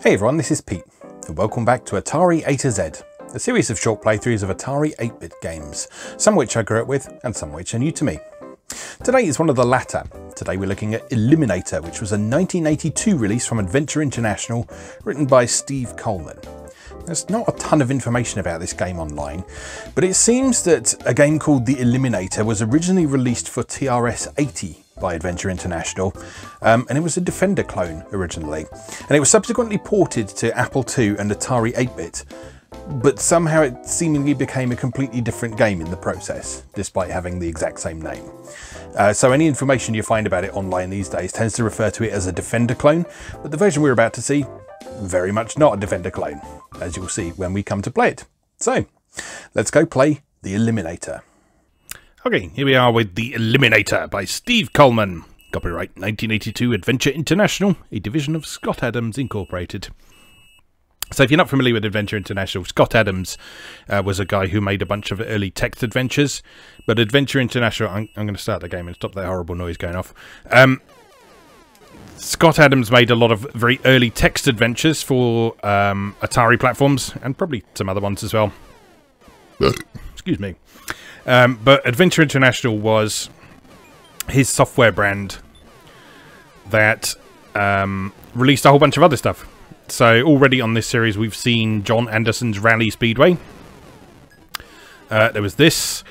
Hey everyone, this is Pete, and welcome back to Atari A to Z, a series of short playthroughs of Atari 8-bit games, some of which I grew up with and some which are new to me. Today is one of the latter. Today we're looking at Eliminator, which was a 1982 release from Adventure International, written by Steve Coleman. There's not a ton of information about this game online, but it seems that a game called The Eliminator was originally released for TRS-80 by Adventure International, and it was a Defender clone originally, and it was subsequently ported to Apple II and Atari 8-bit, but somehow it seemingly became a completely different game in the process, despite having the exact same name. So any information you find about it online these days tends to refer to it as a Defender clone, but the version we're about to see, very much not a Defender clone, as you'll see when we come to play it. So, let's go play The Eliminator. Okay, here we are with The Eliminator by Steve Coleman. Copyright 1982 Adventure International, a division of Scott Adams Incorporated. So if you're not familiar with Adventure International, Scott Adams was a guy who made a bunch of early text adventures. But Adventure International, I'm going to start the game and stop that horrible noise going off. Scott Adams made a lot of very early text adventures for Atari platforms, and probably some other ones as well. Excuse me. But Adventure International was his software brand that released a whole bunch of other stuff. So already on this series we've seen John Anderson's Rally Speedway. There was this.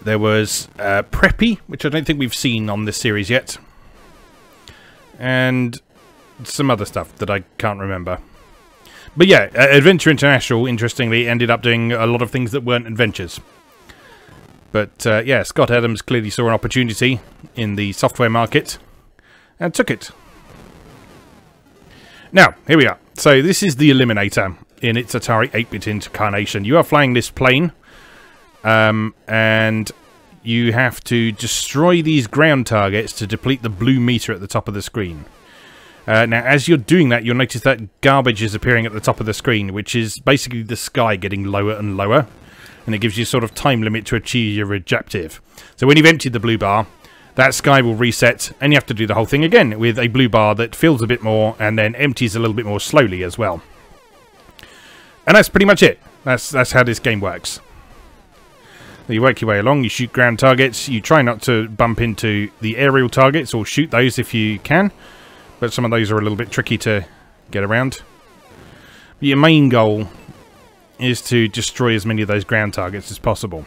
There was Preppy, which I don't think we've seen on this series yet. And some other stuff that I can't remember. But yeah, Adventure International, interestingly, ended up doing a lot of things that weren't adventures. But yeah, Scott Adams clearly saw an opportunity in the software market and took it. Now, here we are. So this is the Eliminator in its Atari 8-bit incarnation. You are flying this plane, and you have to destroy these ground targets to deplete the blue meter at the top of the screen. Now, as you're doing that, you'll notice that garbage is appearing at the top of the screen, which is basically the sky getting lower and lower. And it gives you sort of time limit to achieve your objective. So when you've emptied the blue bar, that sky will reset, and you have to do the whole thing again with a blue bar that fills a bit more and then empties a little bit more slowly as well. And that's pretty much it. That's how this game works. You work your way along, you shoot ground targets, you try not to bump into the aerial targets, or shoot those if you can, but some of those are a little bit tricky to get around. But your main goal is to destroy as many of those ground targets as possible.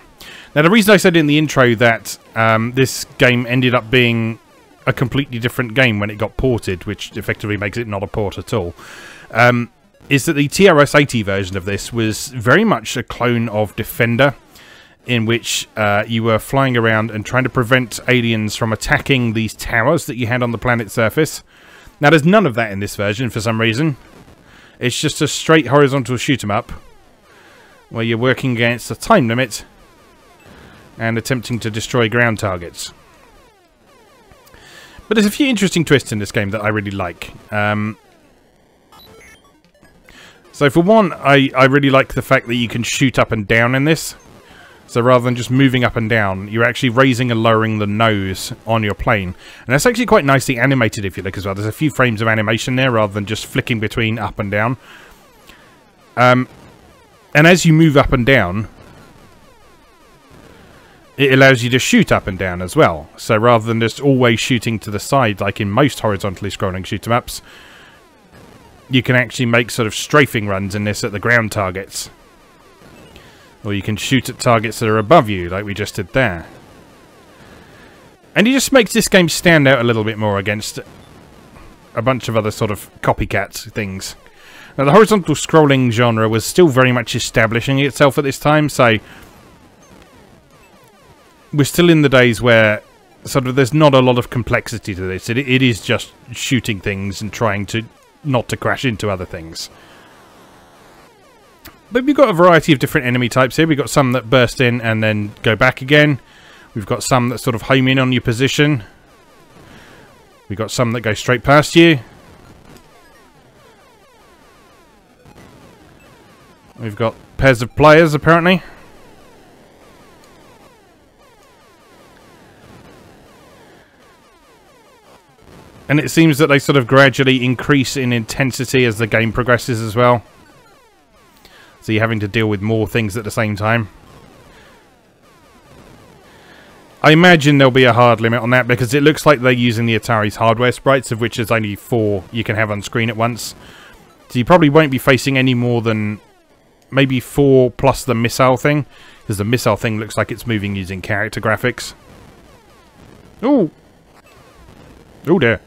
Now, the reason I said in the intro that this game ended up being a completely different game when it got ported, which effectively makes it not a port at all, is that the TRS-80 version of this was very much a clone of Defender, in which you were flying around and trying to prevent aliens from attacking these towers that you had on the planet's surface. Now, there's none of that in this version for some reason. It's just a straight horizontal shoot-'em-up, where you're working against a time limit and attempting to destroy ground targets. But there's a few interesting twists in this game that I really like. So for one, I really like the fact that you can shoot up and down in this. So rather than just moving up and down, you're actually raising and lowering the nose on your plane. And that's actually quite nicely animated if you look as well. There's a few frames of animation there rather than just flicking between up and down. And as you move up and down, it allows you to shoot up and down as well. So rather than just always shooting to the side, like in most horizontally scrolling shoot-em-ups, you can actually make sort of strafing runs in this at the ground targets. Or you can shoot at targets that are above you, like we just did there. And it just makes this game stand out a little bit more against a bunch of other sort of copycat things. Now, the horizontal scrolling genre was still very much establishing itself at this time, so we're still in the days where sort of there's not a lot of complexity to this. It is just shooting things and trying to not to crash into other things. But we've got a variety of different enemy types here. We've got some that burst in and then go back again. We've got some that sort of home in on your position. We've got some that go straight past you. We've got pairs of players, apparently. And it seems that they sort of gradually increase in intensity as the game progresses as well. So you're having to deal with more things at the same time. I imagine there'll be a hard limit on that because it looks like they're using the Atari's hardware sprites, of which there's only 4 you can have on screen at once. So you probably won't be facing any more than maybe 4 plus the missile thing, because the missile thing looks like it's moving using character graphics. Ooh! Oh dear.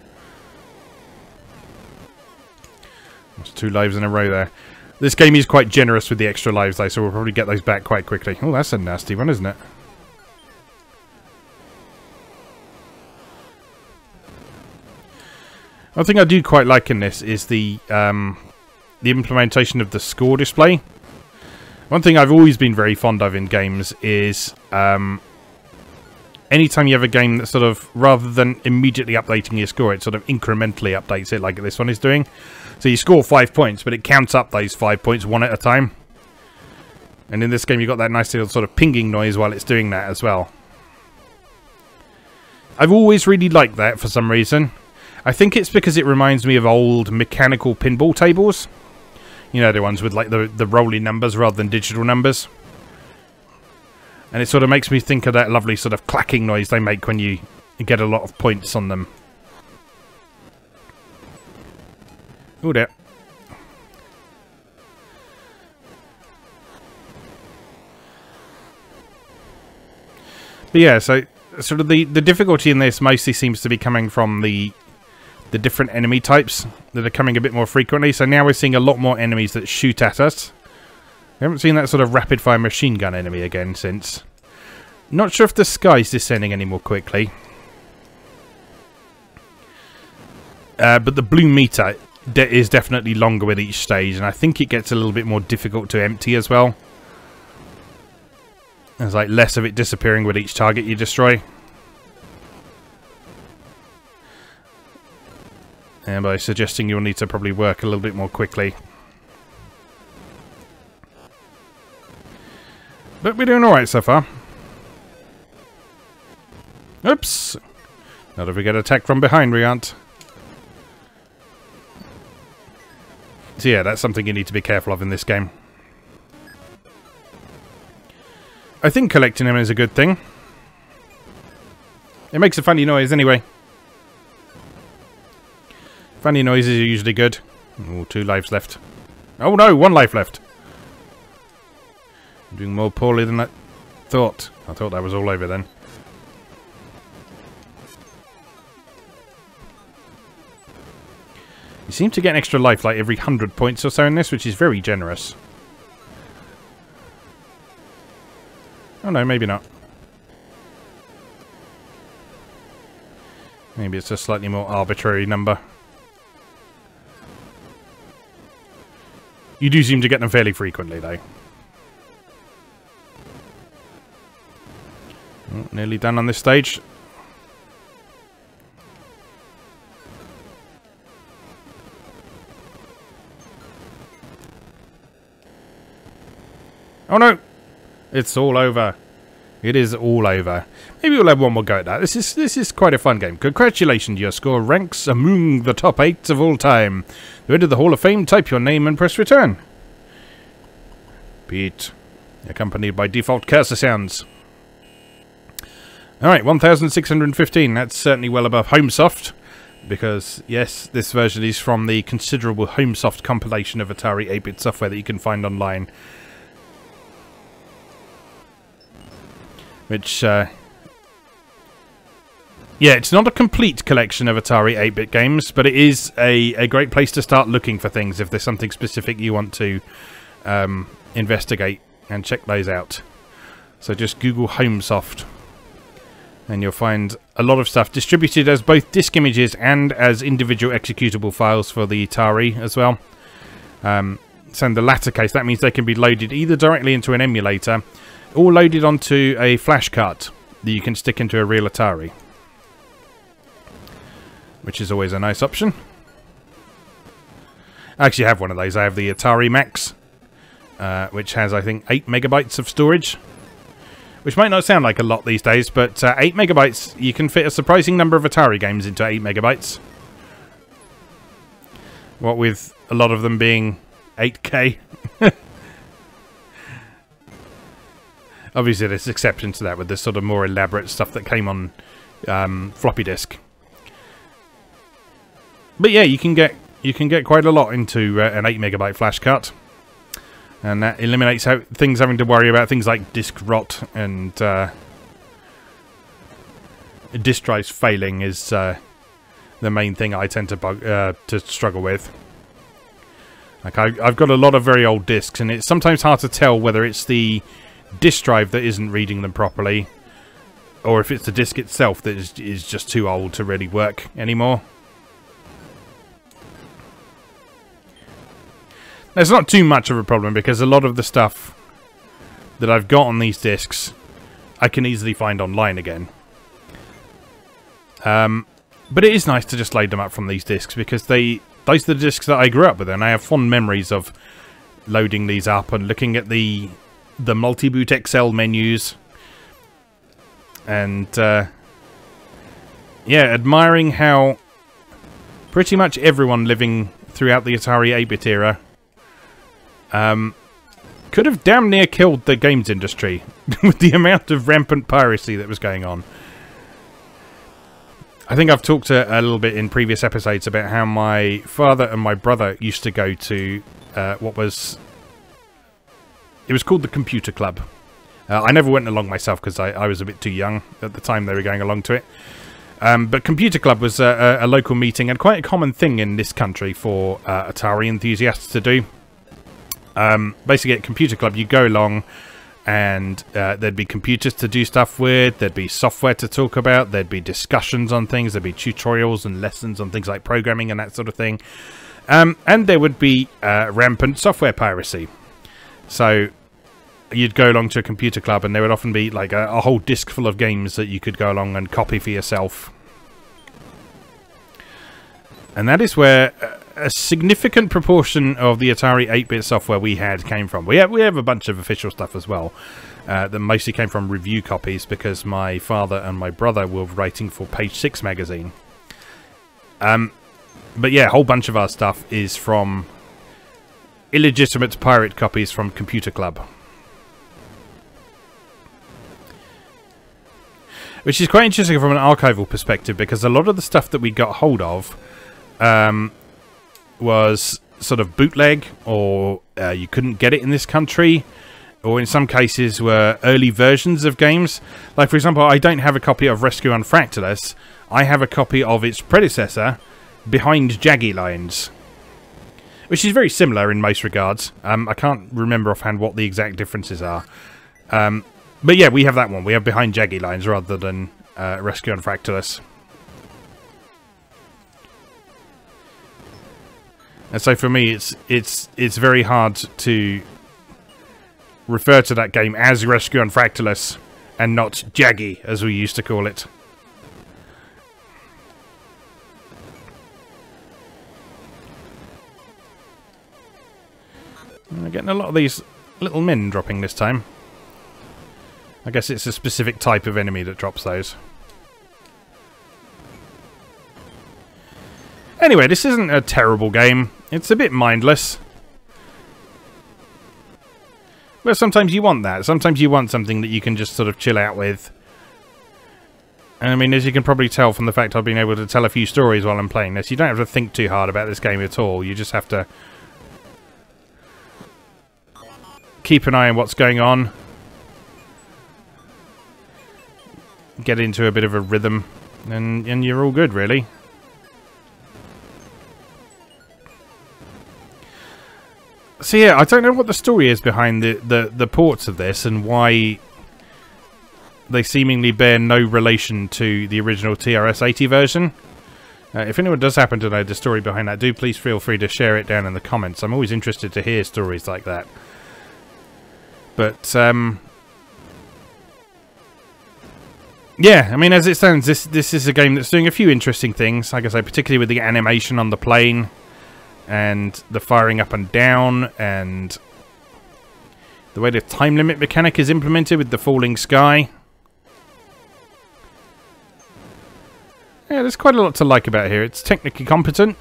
That's 2 lives in a row there. This game is quite generous with the extra lives though, so we'll probably get those back quite quickly. Oh, that's a nasty one, isn't it? One thing I do quite like in this is the implementation of the score display. One thing I've always been very fond of in games is anytime you have a game that sort of, rather than immediately updating your score, it sort of incrementally updates it like this one is doing. So you score 5 points, but it counts up those 5 points one at a time. And in this game you've got that nice little sort of pinging noise while it's doing that as well. I've always really liked that for some reason. I think it's because it reminds me of old mechanical pinball tables. You know, the ones with like the rolling numbers rather than digital numbers. And it sort of makes me think of that lovely sort of clacking noise they make when you get a lot of points on them. Oh dear. But yeah, so sort of the difficulty in this mostly seems to be coming from the different enemy types that are coming a bit more frequently. So now we're seeing a lot more enemies that shoot at us. We haven't seen that sort of rapid fire machine gun enemy again since. Not sure if the sky's descending any more quickly. But the blue meter is definitely longer with each stage, and I think it gets a little bit more difficult to empty as well. There's like less of it disappearing with each target you destroy. And by suggesting you'll need to probably work a little bit more quickly. But we're doing alright so far. Oops! Not if we get attacked from behind, we aren't. So yeah, that's something you need to be careful of in this game. I think collecting them is a good thing. It makes a funny noise anyway. Funny noises are usually good. Oh, 2 lives left. Oh no, 1 life left. I'm doing more poorly than I thought. I thought that was all over then. You seem to get an extra life like every 100 points or so in this, which is very generous. Oh no, maybe not. Maybe it's a slightly more arbitrary number. You do seem to get them fairly frequently, though. Oh, nearly done on this stage. Oh no! It's all over. It is all over. Maybe we'll have one more go at that. This is quite a fun game. Congratulations, your score ranks among the top 8 of all time. To enter the Hall of Fame, type your name and press return. Pete. Accompanied by default cursor sounds. Alright, 1615. That's certainly well above HomeSoft. Because, yes, this version is from the considerable HomeSoft compilation of Atari 8-bit software that you can find online. Which, yeah, it's not a complete collection of Atari 8-bit games, but it is a great place to start looking for things if there's something specific you want to investigate and check those out. So just Google HomeSoft and you'll find a lot of stuff distributed as both disk images and as individual executable files for the Atari as well. So in the latter case, that means they can be loaded either directly into an emulator or loaded onto a flash cart that you can stick into a real Atari, which is always a nice option. I actually have one of those. I have the Atari Max, which has, I think, 8 megabytes of storage, which might not sound like a lot these days, but 8 megabytes, you can fit a surprising number of Atari games into 8 megabytes. What with a lot of them being 8K. Obviously there's exceptions to that with the sort of more elaborate stuff that came on floppy disk. But yeah, you can get quite a lot into an 8 megabyte flash cart, and that eliminates things having to worry about things like disk rot and disk drives failing is the main thing I tend to struggle with. Like I've got a lot of very old discs, and it's sometimes hard to tell whether it's the disk drive that isn't reading them properly, or if it's the disk itself that is just too old to really work anymore. It's not too much of a problem because a lot of the stuff that I've got on these discs I can easily find online again. But it is nice to just load them up from these discs because those are the discs that I grew up with, and I have fond memories of loading these up and looking at the multi-boot XL menus and yeah, admiring how pretty much everyone living throughout the Atari 8-bit era could have damn near killed the games industry with the amount of rampant piracy that was going on. I think I've talked a little bit in previous episodes about how my father and my brother used to go to it was called the Computer Club. I never went along myself because I was a bit too young at the time they were going along to it. But Computer Club was a local meeting and quite a common thing in this country for Atari enthusiasts to do. Basically at Computer Club you go along and there'd be computers to do stuff with, there'd be software to talk about, there'd be discussions on things, there'd be tutorials and lessons on things like programming and that sort of thing. And there would be rampant software piracy. So you'd go along to a Computer Club and there would often be like a whole disc full of games that you could go along and copy for yourself. And that is where a significant proportion of the Atari 8-bit software we had came from. We have a bunch of official stuff as well that mostly came from review copies because my father and my brother were writing for Page 6 magazine. But yeah, a whole bunch of our stuff is from illegitimate pirate copies from Computer Club. Which is quite interesting from an archival perspective because a lot of the stuff that we got hold of was sort of bootleg, or you couldn't get it in this country, or in some cases were early versions of games. Like for example, I don't have a copy of Rescue on Fractalus. I have a copy of its predecessor, Behind Jaggy Lines, which is very similar in most regards. I can't remember offhand what the exact differences are. But yeah, we have that one. We have Behind Jaggy Lines rather than Rescue on Fractalus. And so for me, it's very hard to refer to that game as Rescue on Fractalus and not Jaggy, as we used to call it. We're getting a lot of these little men dropping this time. I guess it's a specific type of enemy that drops those. Anyway, this isn't a terrible game. It's a bit mindless. But sometimes you want that. Sometimes you want something that you can just sort of chill out with. And I mean, as you can probably tell from the fact I've been able to tell a few stories while I'm playing this, you don't have to think too hard about this game at all. You just have to keep an eye on what's going on. Get into a bit of a rhythm. And you're all good, really. So yeah, I don't know what the story is behind the ports of this and why they seemingly bear no relation to the original TRS-80 version. If anyone does happen to know the story behind that, do please feel free to share it down in the comments. I'm always interested to hear stories like that. But yeah, I mean, as it stands, this is a game that's doing a few interesting things. Like I say, particularly with the animation on the plane and the firing up and down, and the way the time limit mechanic is implemented with the falling sky. Yeah, there's quite a lot to like about here. It's technically competent.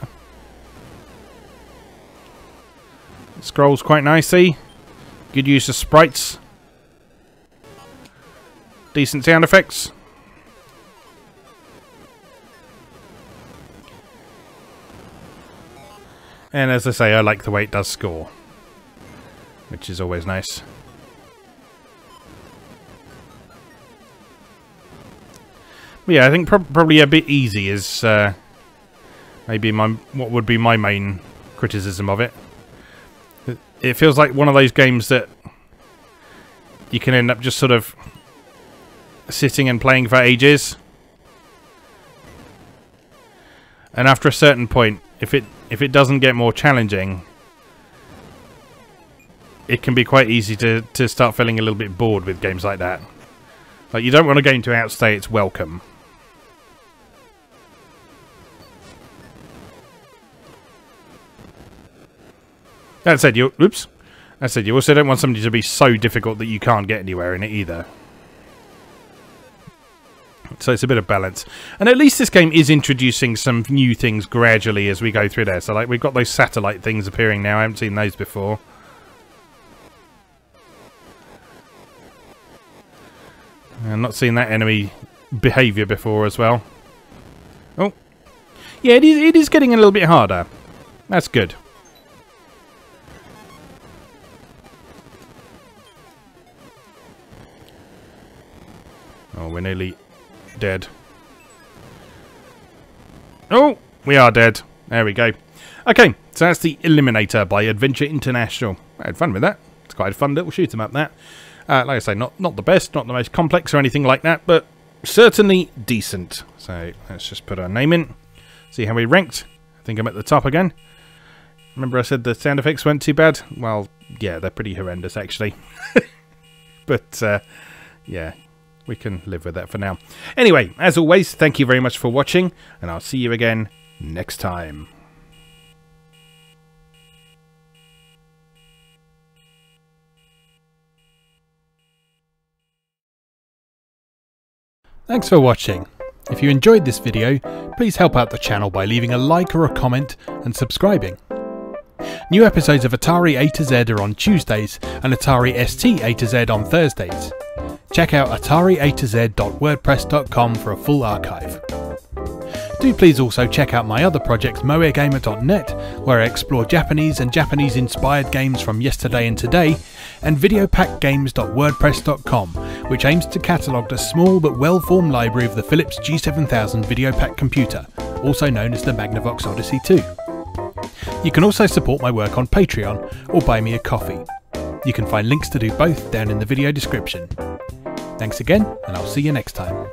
Scrolls quite nicely. Good use of sprites. Decent sound effects. And as I say, I like the way it does score, which is always nice. But yeah, I think probably a bit easy is maybe what would be my main criticism of it. It feels like one of those games that you can end up just sort of sitting and playing for ages, and after a certain point, if it doesn't get more challenging, it can be quite easy to start feeling a little bit bored with games like that. Like, you don't want a game to outstay its welcome. That said, you also don't want something to be so difficult that you can't get anywhere in it either. So it's a bit of balance. And at least this game is introducing some new things gradually as we go through there. So like, we've got those satellite things appearing now. I haven't seen those before. I've not seen that enemy behaviour before as well. Oh. Yeah, it is getting a little bit harder. That's good. Oh, we're nearly dead. Oh, we are dead. There we go. Okay, so that's the Eliminator by Adventure International. I had fun with that. It's quite a fun little shoot 'em up, that. Like I say, not the best, not the most complex or anything like that, but certainly decent. So let's just put our name in. See how we ranked. I think I'm at the top again. Remember I said the sound effects weren't too bad? Well, yeah, they're pretty horrendous actually. But, yeah. We can live with that for now. Anyway, as always, thank you very much for watching, and I'll see you again next time. Thanks for watching. If you enjoyed this video, please help out the channel by leaving a like or a comment and subscribing. New episodes of Atari A to Z are on Tuesdays and Atari ST A to Z on Thursdays. Check out atariatoz.wordpress.com for a full archive. Do please also check out my other projects moegamer.net, where I explore Japanese and Japanese-inspired games from yesterday and today, and videopackgames.wordpress.com, which aims to catalogue the small but well-formed library of the Philips G7000 Videopack computer, also known as the Magnavox Odyssey 2. You can also support my work on Patreon or buy me a coffee. You can find links to do both down in the video description. Thanks again, and I'll see you next time.